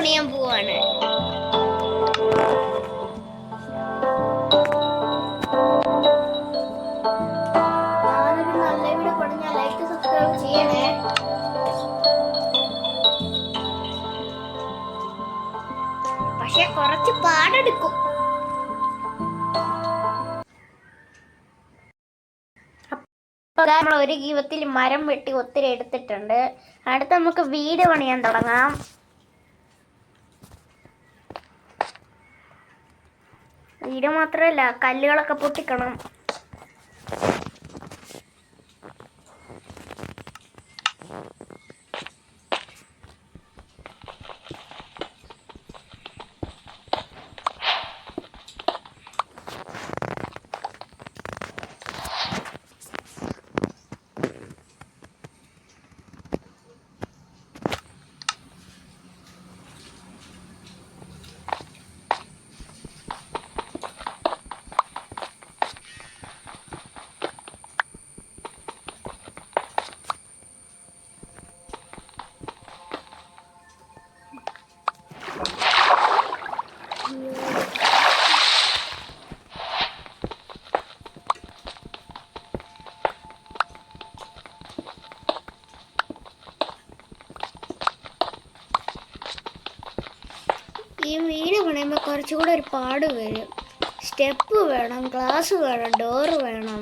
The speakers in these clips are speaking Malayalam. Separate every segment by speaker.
Speaker 1: പണിയാൻ പോവാണ്. ഞാനൊരു നല്ല വീഡിയോ പണിഞ്ഞാൽ ലൈക്ക് സബ്സ്ക്രൈബ് ചെയ്യണേ. പക്ഷെ കുറച്ച് പാടെടുക്കും. നമ്മൾ ഒരു ജീവിതത്തിൽ മരം വെട്ടി ഒത്തിരി എടുത്തിട്ടുണ്ട്. അടുത്ത് നമുക്ക് വീട് പണിയാൻ തുടങ്ങാം. വീട് മാത്രമല്ല, കല്ലുകളൊക്കെ പൊട്ടിക്കണം. ഈ വീട് പണിയുമ്പോൾ കുറച്ചുകൂടെ ഒരു പാട് വരും. സ്റ്റെപ്പ് വേണം, ഗ്ലാസ് വേണം, ഡോറ് വേണം,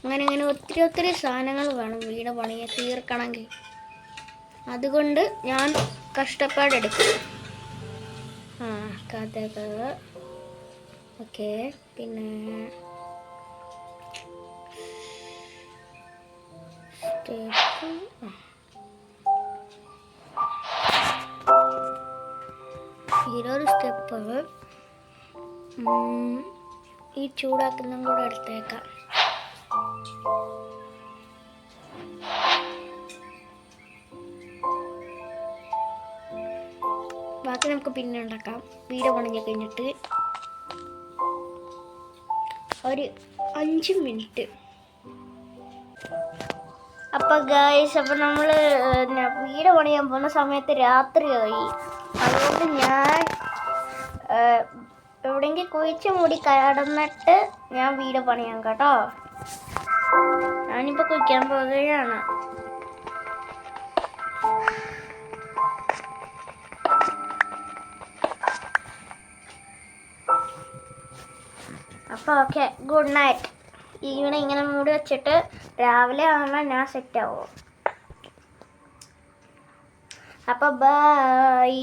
Speaker 1: അങ്ങനെ ഒത്തിരി സാധനങ്ങൾ വേണം വീട് പണിയെ തീർക്കണമെങ്കിൽ. അതുകൊണ്ട് ഞാൻ കഷ്ടപ്പാടെടുക്കും. കഥകൾ ഓക്കെ. പിന്നെ സ്റ്റെപ്പ്, ഇതൊരു സ്റ്റെപ്പ്. ഈ ചൂടാക്കുന്നതും കൂടെ എടുത്തേക്കാം. ബാക്കി നമുക്ക് പിന്നെ ഉണ്ടാക്കാം. വീട് പണിഞ്ഞ് കഴിഞ്ഞിട്ട് ഒരു 5 മിനിറ്റ്. അപ്പോൾ ഗൈസ്, അപ്പോൾ നമ്മൾ വീട് പണിയാൻ പോകുന്ന സമയത്ത് രാത്രിയായി. അതുകൊണ്ട് ഞാൻ എവിടെയെങ്കിലും കുഴിച്ച് മൂടി കിടന്നിട്ട് ഞാൻ വീട് പണിയാം കേട്ടോ. ഞാനിപ്പോൾ കുഴിക്കാൻ പോവുകയാണ്. അപ്പോൾ ഓക്കെ, ഗുഡ് നൈറ്റ്. ഇങ്ങനെ മൂടി വെച്ചിട്ട് രാവിലെ ആകുമ്പോൾ ഞാൻ സെറ്റ് ആവും. അപ്പോൾ ബൈ.